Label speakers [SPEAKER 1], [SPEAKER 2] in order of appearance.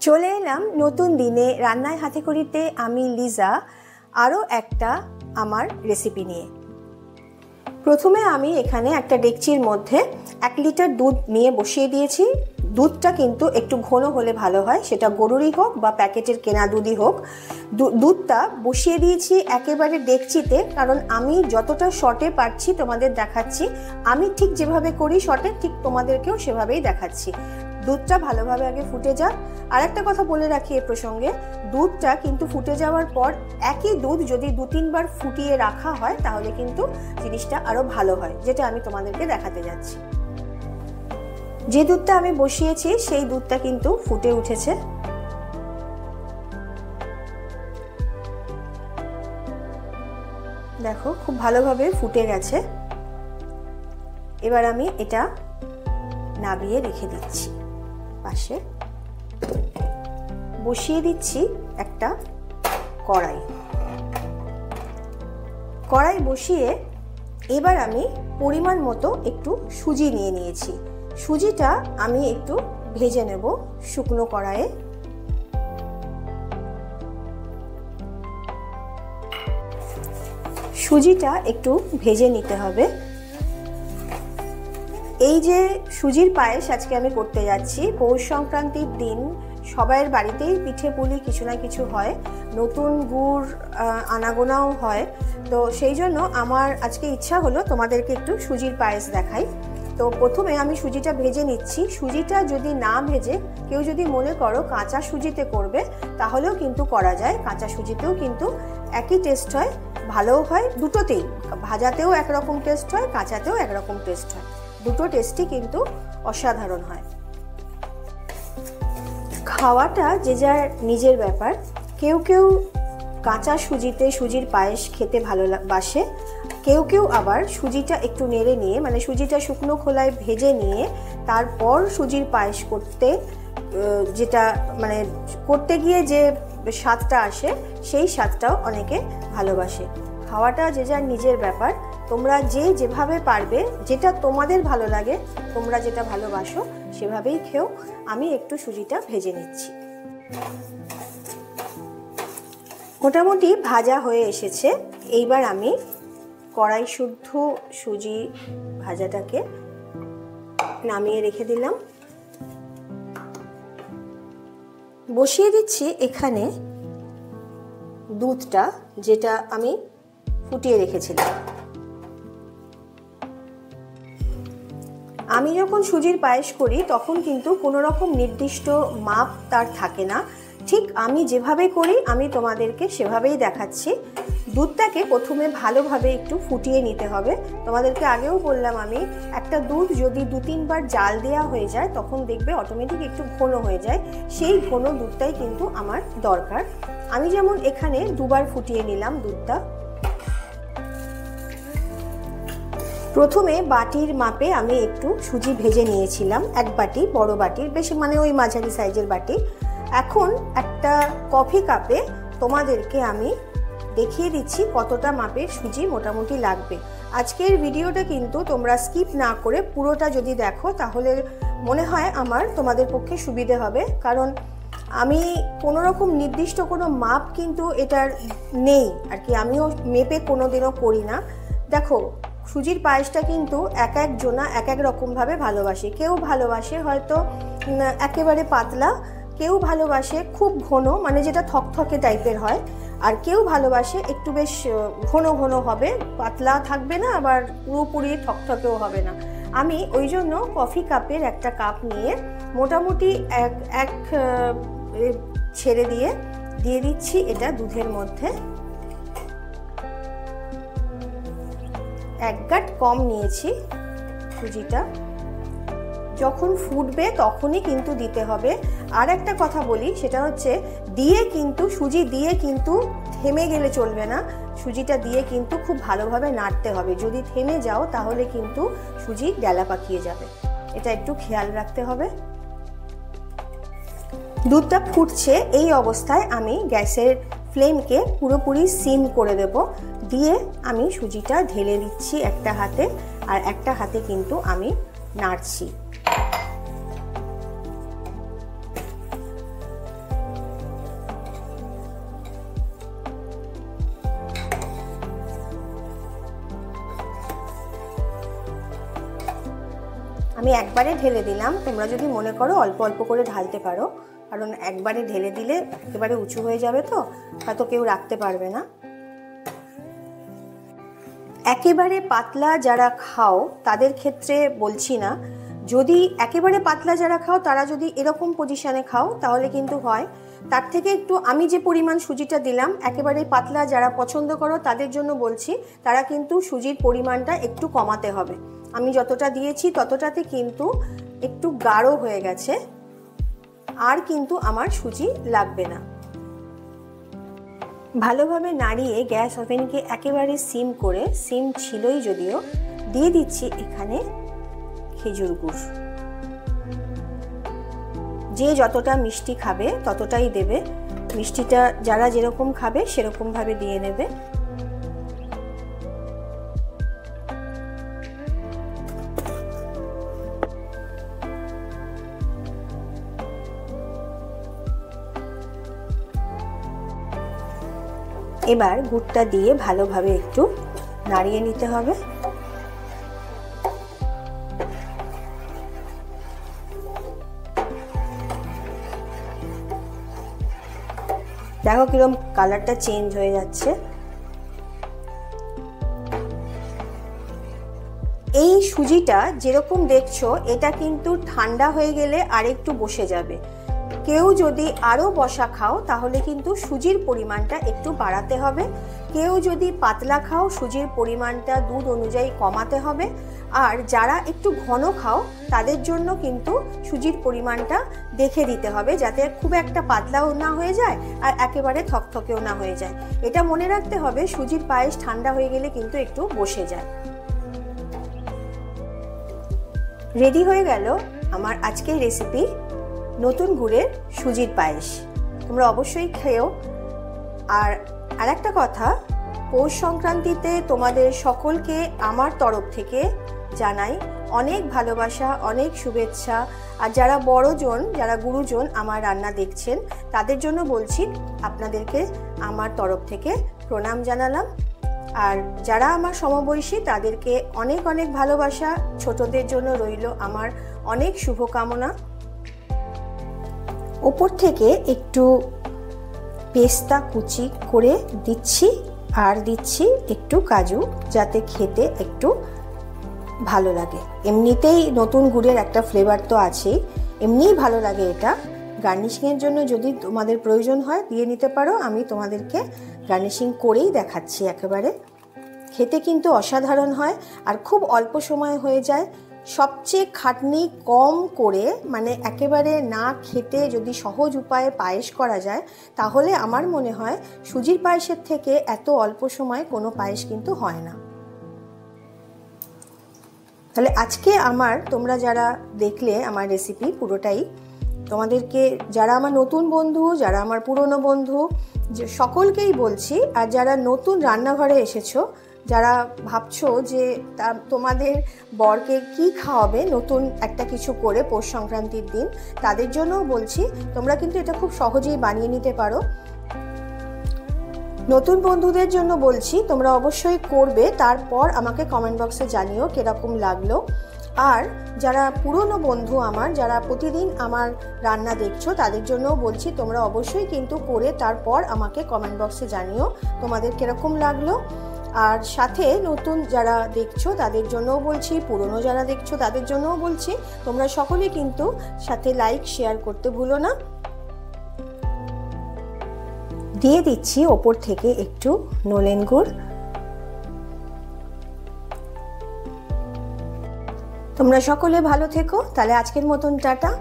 [SPEAKER 1] চলে এলাম নতুন দিনে রান্নায় হাতেখড়িতে আমি লিজা আরও একটা আমার রেসিপি নিয়ে। প্রথমে আমি এখানে একটা ডেকচির মধ্যে 1 লিটার দুধ নিয়ে বসিয়ে দিয়েছি। দুধটা কিন্তু একটু ঘন হলে ভালো হয়, সেটা গরুরই হোক বা প্যাকেটের কেনা দুধই হোক। দুধটা বসিয়ে দিয়েছি একেবারে ডেকচিতে, কারণ আমি যতটা শর্টে পারছি তোমাদের দেখাচ্ছি। আমি ঠিক যেভাবে করি শর্টে, ঠিক তোমাদেরকেও সেভাবেই দেখাচ্ছি। দুধটা ভালোভাবে আগে ফুটে যাক। আর একটা কথা বলে রাখি এ প্রসঙ্গে, দুধটা কিন্তু ফুটে যাওয়ার পর একই দুধ যদি 2-3 বার ফুটিয়ে রাখা হয় তাহলে কিন্তু জিনিসটা আরো ভালো হয়, যেটা আমি তোমাদেরকে দেখাতে যাচ্ছি। যে দুধটা আমি বসিয়েছি সেই দুধটা কিন্তু ফুটে উঠেছে। দেখো খুব ভালোভাবে ফুটে গেছে। এবার আমি এটা নাবিয়ে রেখে দিচ্ছি পাশে। বসিয়ে দিচ্ছি একটা কড়াই বসিয়ে এবার আমি পরিমাণ মতো একটু সুজি নিয়ে নিয়েছি। সুজিটা আমি একটু ভেজে নেব শুকনো কড়াইয়ে। সুজিটা একটু ভেজে নিতে হবে। এই যে সুজির পায়েস আজকে আমি করতে যাচ্ছি, পৌষ সংক্রান্তির দিন সবাইয়ের বাড়িতেই পিঠে পুলি কিছু না কিছু হয়, নতুন গুড় আনাগোনাও হয়। তো সেই জন্য আমার আজকে ইচ্ছা হলো তোমাদেরকে একটু সুজির পায়েস দেখাই। তো প্রথমে আমি সুজিটা ভেজে নিচ্ছি। সুজিটা যদি না ভেজে কেউ যদি মনে করো কাঁচা সুজিতে করবে তাহলেও কিন্তু করা যায়। কাঁচা সুজিতেও কিন্তু একই টেস্ট হয়, ভালোও হয়। দুটোতেই, ভাজাতেও একরকম টেস্ট হয়, কাঁচাতেও একরকম টেস্ট হয়। দুটো টেস্টই কিন্তু অসাধারণ হয়। খাওয়াটা যে যার নিজের ব্যাপার। কেউ কেউ কাঁচা সুজিতে সুজির পায়েস খেতে ভালোবাসে, কেউ কেউ আবার সুজিটা একটু নেড়ে নিয়ে, মানে সুজিটা শুকনো খোলায় ভেজে নিয়ে তারপর সুজির পায়েস করতে, যেটা মানে করতে গিয়ে যে স্বাদটা আসে সেই স্বাদটাও অনেকে ভালোবাসে। খাওয়াটা যে যার নিজের ব্যাপার। তোমরা যে যেভাবে পারবে, যেটা তোমাদের ভালো লাগে, তোমরা যেটা ভালোবাসো সেভাবেই খেও। আমি একটু সুজিটা ভেজে নিচ্ছি। মোটামুটি ভাজা হয়ে এসেছে। এইবার আমি কড়াই শুদ্ধ সুজি ভাজাটাকে নামিয়ে রেখে দিলাম। বসিয়ে দিচ্ছি এখানে দুধটা, যেটা আমি ফুটিয়ে রেখেছিলাম। আমি যখন সুজির পায়েস করি তখন কিন্তু কোনো রকম নির্দিষ্ট মাপ তার থাকে না। ঠিক আমি যেভাবে করি আমি তোমাদেরকে সেভাবেই দেখাচ্ছি। দুধটাকে প্রথমে ভালোভাবে একটু ফুটিয়ে নিতে হবে। তোমাদেরকে আগেও বললাম আমি, একটা দুধ যদি 2-3 বার জাল দেওয়া হয়ে যায় তখন দেখবে অটোমেটিক একটু ঘন হয়ে যায়। সেই ঘন দুধটাই কিন্তু আমার দরকার। আমি যেমন এখানে 2 বার ফুটিয়ে নিলাম দুধটা। প্রথমে বাটির মাপে আমি একটু সুজি ভেজে নিয়েছিলাম, 1 বাটি, বড় বাটির, বেশি মানে ওই মাঝারি সাইজের বাটি। এখন একটা কফি কাপে তোমাদেরকে আমি দেখিয়ে দিচ্ছি কতটা মাপের সুজি মোটামুটি লাগবে। আজকের ভিডিওটা কিন্তু তোমরা স্কিপ না করে পুরোটা যদি দেখো তাহলে মনে হয় আমার তোমাদের পক্ষে সুবিধে হবে, কারণ আমি কোনো রকম নির্দিষ্ট কোনো মাপ কিন্তু এটার নেই আর কি। আমিও মেপে কোনোদিনও করি না। দেখো সুজির পায়েসটা কিন্তু এক একজনা এক এক রকমভাবে ভালোবাসে। কেউ ভালোবাসে হয়তো একেবারে পাতলা, কেউ ভালোবাসে খুব ঘন, মানে যেটা থকথকে টাইপের হয়, আর কেউ ভালোবাসে একটু বেশ ঘন ঘন হবে, পাতলা থাকবে না আবার পুরোপুরি থকথকেও হবে না। আমি ওই জন্য কফি কাপের একটা কাপ নিয়ে মোটামুটি এক ছেড়ে দিয়ে দিচ্ছি এটা দুধের মধ্যে। 1 গাঁট কম নিয়েছি সুজিটা। যখন ফুটবে তখনই কিন্তু দিতে হবে। আর একটা কথা বলি, সেটা হচ্ছে সুজি দিয়ে কিন্তু থেমে গেলে চলবে না। সুজিটা দিয়ে কিন্তু খুব ভালোভাবে নাড়তে হবে। যদি থেমে যাও তাহলে কিন্তু সুজি ডেলা পাকিয়ে যাবে, এটা একটু খেয়াল রাখতে হবে। দুধটা ফুটছে, এই অবস্থায় আমি গ্যাসের ফ্লেমকে পুরোপুরি সিম করে দেব। দিয়ে আমি সুজিটা ঢেলে দিচ্ছি একটা হাতে, আর একটা হাতে কিন্তু আমি নাড়ছি। আমি একবারে ঢেলে দিলাম, তোমরা যদি মনে করো অল্প অল্প করে ঢালতে পারো, কারণ একবারে ঢেলে দিলে একেবারে উঁচু হয়ে যাবে, তো হয়তো কেউ রাখতে পারবে না। একেবারে পাতলা যারা খাও তাদের ক্ষেত্রে বলছি না, যদি একেবারে পাতলা যারা খাও তারা যদি এরকম পজিশনে খাও তাহলে কিন্তু হয়। তার থেকে একটু আমি যে পরিমাণ সুজিটা দিলাম, একেবারে পাতলা যারা পছন্দ করো তাদের জন্য বলছি, তারা কিন্তু সুজির পরিমাণটা একটু কমাতে হবে। আমি যতটা দিয়েছি ততটাতে কিন্তু একটু গাঢ় হয়ে গেছে, আর কিন্তু আমার সুজি লাগবে না। ভালোভাবে নাড়িয়ে গ্যাস ওভেনকে একেবারে সিম করে, সিম ছিলই যদিও, দিয়ে দিচ্ছি এখানে খেজুর গুড়। যে যতটা মিষ্টি খাবে ততটাই দেবে, মিষ্টিটা যারা যেরকম খাবে সেরকম ভাবে দিয়ে নেবে। এবার গুড়টা দিয়ে ভালোভাবে একটু নাড়িয়ে নিতে হবে। দেখো কিরকম কালারটা চেঞ্জ হয়ে যাচ্ছে। এই সুজিটা যেরকম দেখছো এটা কিন্তু ঠান্ডা হয়ে গেলে আরেকটু বসে যাবে। কেউ যদি আরো বসা খাও তাহলে কিন্তু সুজির পরিমাণটা একটু বাড়াতে হবে। কেউ যদি পাতলা খাও সুজির পরিমাণটা দুধ অনুযায়ী কমাতে হবে। আর যারা একটু ঘন খাও তাদের জন্য কিন্তু সুজির পরিমাণটা দেখে দিতে হবে, যাতে খুব একটা পাতলাও না হয়ে যায় আর একেবারে থকথকেও না হয়ে যায়। এটা মনে রাখতে হবে, সুজির পায়েস ঠান্ডা হয়ে গেলে কিন্তু একটু বসে যায়। রেডি হয়ে গেল আমার আজকের রেসিপি, নতুন গুড়ের সুজির পায়েস। তোমরা অবশ্যই খেও। আর আরেকটা কথা, পৌষ সংক্রান্তিতে তোমাদের সকলকে আমার তরফ থেকে জানাই অনেক ভালোবাসা, অনেক শুভেচ্ছা। আর যারা বড়জন, যারা গুরুজন আমার রান্না দেখছেন তাদের জন্য বলছি, আপনাদেরকে আমার তরফ থেকে প্রণাম জানালাম। আর যারা আমার সমবয়সী তাদেরকে অনেক অনেক ভালোবাসা। ছোটদের জন্য রইল আমার অনেক শুভকামনা। ওপর থেকে একটু পেস্তা কুচি করে দিচ্ছি, আর দিচ্ছি একটু কাজু, যাতে খেতে একটু ভালো লাগে। এমনিতেই নতুন গুড়ের একটা ফ্লেভার তো আছেই, এমনিই ভালো লাগে এটা। গার্নিশিংয়ের জন্য যদি তোমাদের প্রয়োজন হয় দিয়ে নিতে পারো, আমি তোমাদেরকে গার্নিশিং করেই দেখাচ্ছি। একেবারে খেতে কিন্তু অসাধারণ হয় আর খুব অল্প সময় হয়ে যায়। সবচেয়ে খাটনি কম করে, মানে একেবারে না খেতে যদি সহজ উপায়ে পায়েস করা যায়, তাহলে আমার মনে হয় সুজির পায়েসের থেকে এত অল্প সময়ে কোনো পায়েস কিন্তু হয় না। তাহলে আজকে তোমরা যারা দেখলে আমার রেসিপি পুরোটাই, তোমাদেরকে যারা আমার নতুন বন্ধু, যারা আমার পুরনো বন্ধু, যে সকলকেই বলছি। আর যারা নতুন রান্নাঘরে এসেছো, যারা ভাবছো যে তোমাদের বরকে কি খাওয়াবে নতুন একটা কিছু করে পৌষ সংক্রান্তির দিন, তাদের জন্যও বলছি তোমরা কিন্তু এটা খুব সহজেই বানিয়ে নিতে পারো। নতুন বন্ধুদের জন্য বলছি তোমরা অবশ্যই করবে, তারপর আমাকে কমেন্ট বক্সে জানিও কিরকম লাগলো। আর যারা পুরনো বন্ধু আমার, যারা প্রতিদিন আমার রান্না দেখছো, তাদের জন্যও বলছি তোমরা অবশ্যই কিন্তু করে তারপর আমাকে কমেন্ট বক্সে জানিও তোমাদের কিরকম লাগলো। আর সাথে নতুন যারা দেখছো তাদের জন্যও বলছি, পুরনো যারা দেখছো তাদের জন্যও বলছি, তোমরা সকলে কিন্তু সাথে লাইক শেয়ার করতে ভুলো না। দিয়ে দিচ্ছি ওপর থেকে একটু নলেন গুড়। তোমরা সকলে ভালো থেকো। তাহলে আজকের মতন টাটা।